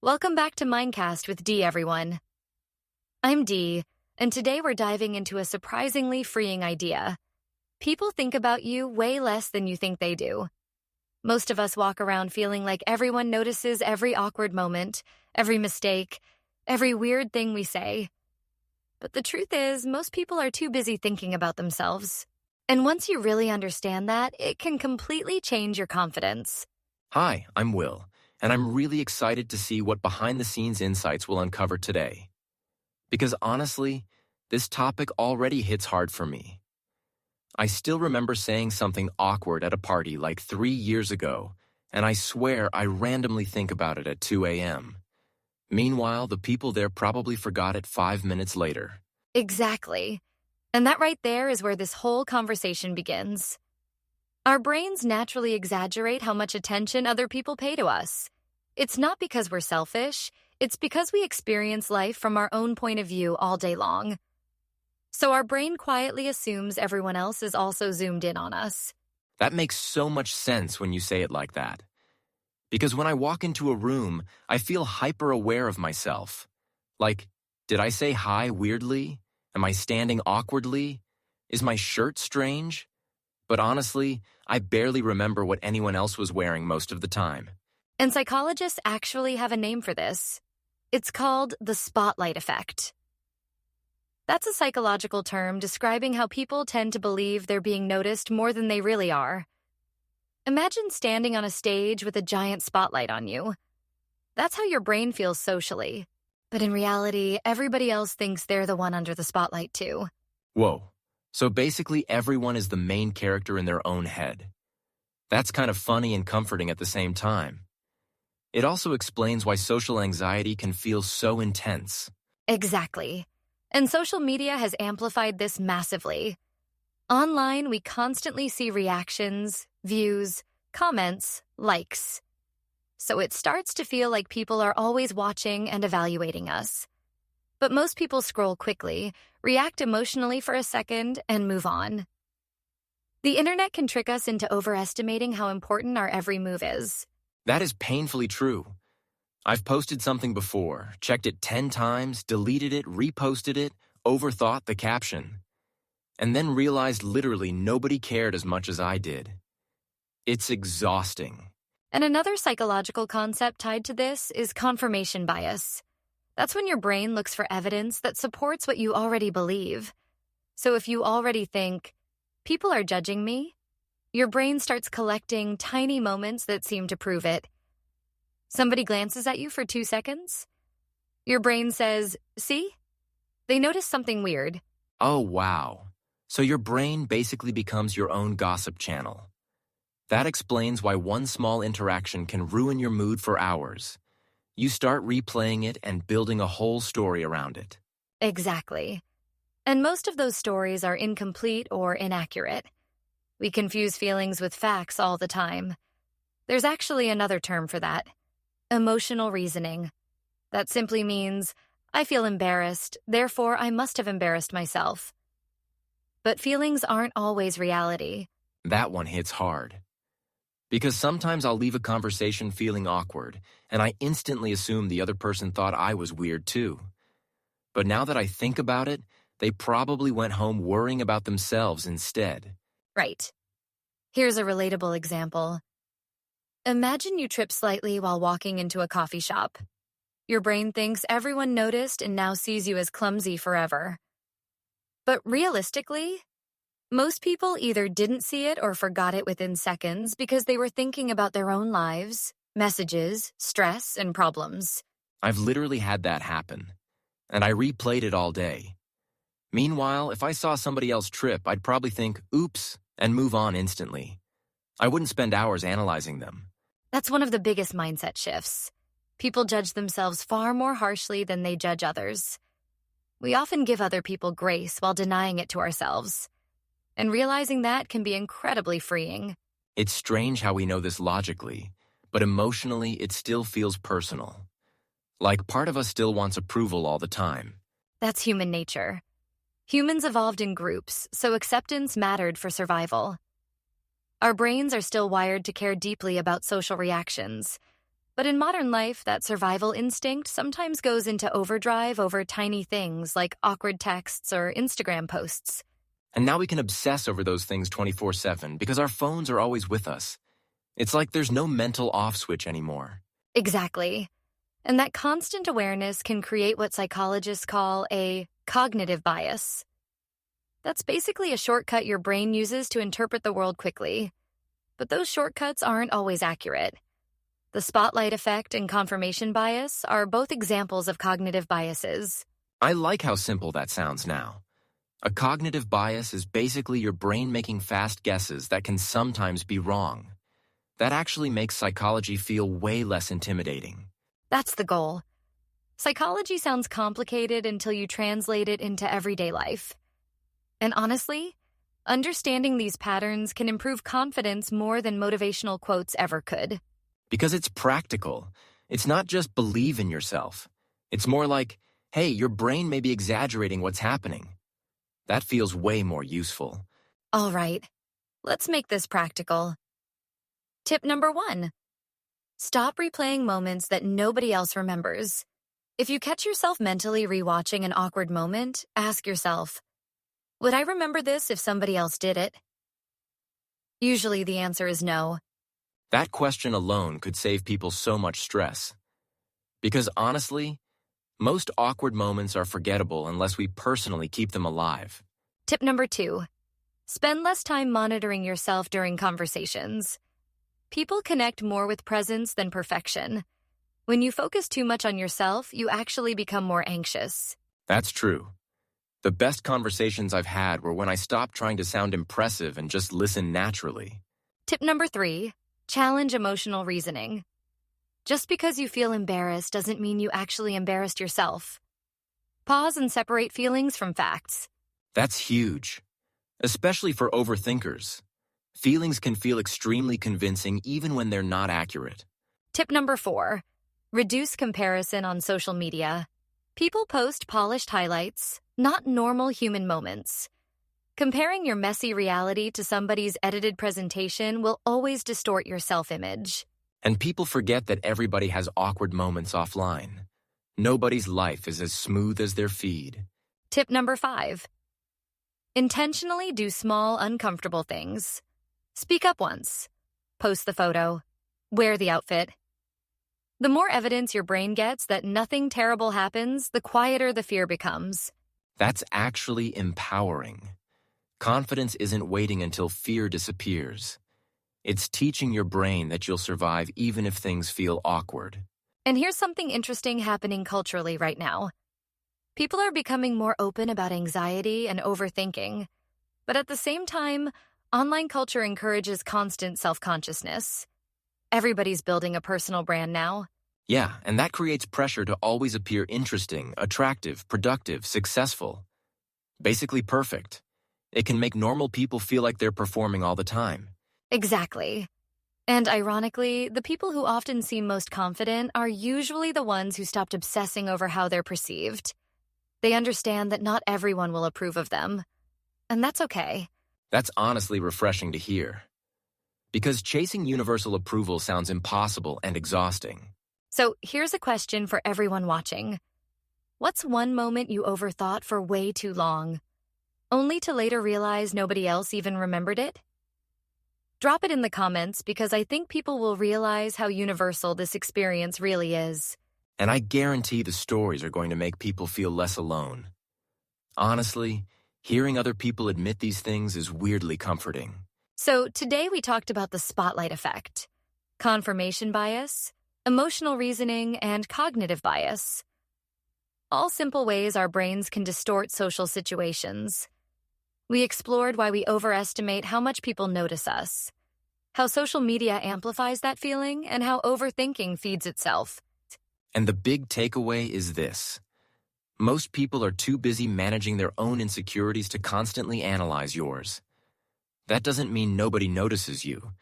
Welcome back to Mindcast with Dee, everyone. I'm Dee, and today we're diving into a surprisingly freeing idea. People think about you way less than you think they do. Most of us walk around feeling like everyone notices every awkward moment, every mistake, every weird thing we say. But the truth is, most people are too busy thinking about themselves. And once you really understand that, it can completely change your confidence. Hi, I'm Will, and I'm really excited to see what behind-the-scenes insights we'll uncover today. Because honestly, this topic already hits hard for me. I still remember saying something awkward at a party like 3 years ago, and I swear I randomly think about it at 2 a.m. Meanwhile, the people there probably forgot it 5 minutes later. Exactly. And that right there is where this whole conversation begins. Our brains naturally exaggerate how much attention other people pay to us. It's not because we're selfish, it's because we experience life from our own point of view all day long. So our brain quietly assumes everyone else is also zoomed in on us. That makes so much sense when you say it like that. Because when I walk into a room, I feel hyper-aware of myself. Like, did I say hi weirdly? Am I standing awkwardly? Is my shirt strange? But honestly, I barely remember what anyone else was wearing most of the time. And psychologists actually have a name for this. It's called the spotlight effect. That's a psychological term describing how people tend to believe they're being noticed more than they really are. Imagine standing on a stage with a giant spotlight on you. That's how your brain feels socially. But in reality, everybody else thinks they're the one under the spotlight too. Whoa. So basically everyone is the main character in their own head. That's kind of funny and comforting at the same time. It also explains why social anxiety can feel so intense. Exactly. And social media has amplified this massively. Online, we constantly see reactions, views, comments, likes. So it starts to feel like people are always watching and evaluating us. But most people scroll quickly, react emotionally for a second, and move on. The internet can trick us into overestimating how important our every move is. That is painfully true. I've posted something before, checked it 10 times, deleted it, reposted it, overthought the caption, and then realized literally nobody cared as much as I did. It's exhausting. And another psychological concept tied to this is confirmation bias. That's when your brain looks for evidence that supports what you already believe. So if you already think, people are judging me, your brain starts collecting tiny moments that seem to prove it. Somebody glances at you for 2 seconds. Your brain says, see? They notice something weird. Oh, wow. So your brain basically becomes your own gossip channel. That explains why one small interaction can ruin your mood for hours. You start replaying it and building a whole story around it. Exactly. And most of those stories are incomplete or inaccurate. We confuse feelings with facts all the time. There's actually another term for that. Emotional reasoning. That simply means, I feel embarrassed, therefore I must have embarrassed myself. But feelings aren't always reality. That one hits hard. Because sometimes I'll leave a conversation feeling awkward, and I instantly assume the other person thought I was weird too. But now that I think about it, they probably went home worrying about themselves instead. Right. Here's a relatable example. Imagine you trip slightly while walking into a coffee shop. Your brain thinks everyone noticed and now sees you as clumsy forever. But realistically, most people either didn't see it or forgot it within seconds because they were thinking about their own lives, messages, stress, and problems. I've literally had that happen, and I replayed it all day. Meanwhile, if I saw somebody else trip, I'd probably think, oops, and move on instantly. I wouldn't spend hours analyzing them. That's one of the biggest mindset shifts. People judge themselves far more harshly than they judge others. We often give other people grace while denying it to ourselves. And realizing that can be incredibly freeing. It's strange how we know this logically, but emotionally it still feels personal. Like part of us still wants approval all the time. That's human nature. Humans evolved in groups, so acceptance mattered for survival. Our brains are still wired to care deeply about social reactions, But in modern life, that survival instinct sometimes goes into overdrive over tiny things like awkward texts or Instagram posts. And now we can obsess over those things 24/7 because our phones are always with us. It's like there's no mental off switch anymore. Exactly. And that constant awareness can create what psychologists call a cognitive bias. That's basically a shortcut your brain uses to interpret the world quickly. But those shortcuts aren't always accurate. The spotlight effect and confirmation bias are both examples of cognitive biases. I like how simple that sounds now. A cognitive bias is basically your brain making fast guesses that can sometimes be wrong. That actually makes psychology feel way less intimidating. That's the goal. Psychology sounds complicated until you translate it into everyday life. And honestly, understanding these patterns can improve confidence more than motivational quotes ever could. Because it's practical. It's not just believe in yourself. It's more like, hey, your brain may be exaggerating what's happening. That feels way more useful. All right, let's make this practical. Tip number 1. Stop replaying moments that nobody else remembers. If you catch yourself mentally rewatching an awkward moment, ask yourself, would I remember this if somebody else did it? Usually the answer is no. That question alone could save people so much stress. Because honestly, most awkward moments are forgettable unless we personally keep them alive. Tip number 2. Spend less time monitoring yourself during conversations. People connect more with presence than perfection. When you focus too much on yourself, you actually become more anxious. That's true. The best conversations I've had were when I stopped trying to sound impressive and just listen naturally. Tip number 3. Challenge emotional reasoning. Just because you feel embarrassed doesn't mean you actually embarrassed yourself. Pause and separate feelings from facts. That's huge, especially for overthinkers. Feelings can feel extremely convincing even when they're not accurate. Tip number 4. Reduce comparison on social media. People post polished highlights, not normal human moments. Comparing your messy reality to somebody's edited presentation will always distort your self-image. And people forget that everybody has awkward moments offline. Nobody's life is as smooth as their feed. Tip number 5. Intentionally do small, uncomfortable things. Speak up once. Post the photo. Wear the outfit. The more evidence your brain gets that nothing terrible happens, the quieter the fear becomes. That's actually empowering. Confidence isn't waiting until fear disappears. It's teaching your brain that you'll survive even if things feel awkward. And here's something interesting happening culturally right now. People are becoming more open about anxiety and overthinking. But at the same time, online culture encourages constant self-consciousness. Everybody's building a personal brand now. Yeah, and that creates pressure to always appear interesting, attractive, productive, successful. Basically perfect. It can make normal people feel like they're performing all the time. Exactly. And ironically, the people who often seem most confident are usually the ones who stopped obsessing over how they're perceived. They understand that not everyone will approve of them. And that's okay. That's honestly refreshing to hear. Because chasing universal approval sounds impossible and exhausting. So here's a question for everyone watching. What's one moment you overthought for way too long, only to later realize nobody else even remembered it? Drop it in the comments because I think people will realize how universal this experience really is. And I guarantee the stories are going to make people feel less alone. Honestly, hearing other people admit these things is weirdly comforting. So today we talked about the spotlight effect, confirmation bias, emotional reasoning, and cognitive bias. All simple ways our brains can distort social situations. We explored why we overestimate how much people notice us, how social media amplifies that feeling, and how overthinking feeds itself. And the big takeaway is this. Most people are too busy managing their own insecurities to constantly analyze yours. That doesn't mean nobody notices you.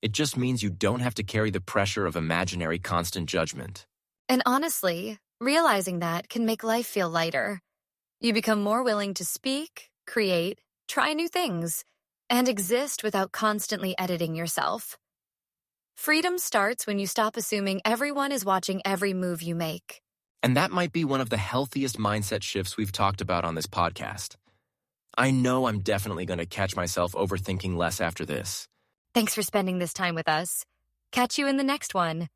It just means you don't have to carry the pressure of imaginary constant judgment. And honestly, realizing that can make life feel lighter. You become more willing to speak, create, try new things, and exist without constantly editing yourself. Freedom starts when you stop assuming everyone is watching every move you make. And that might be one of the healthiest mindset shifts we've talked about on this podcast. I know I'm definitely going to catch myself overthinking less after this. Thanks for spending this time with us. Catch you in the next one.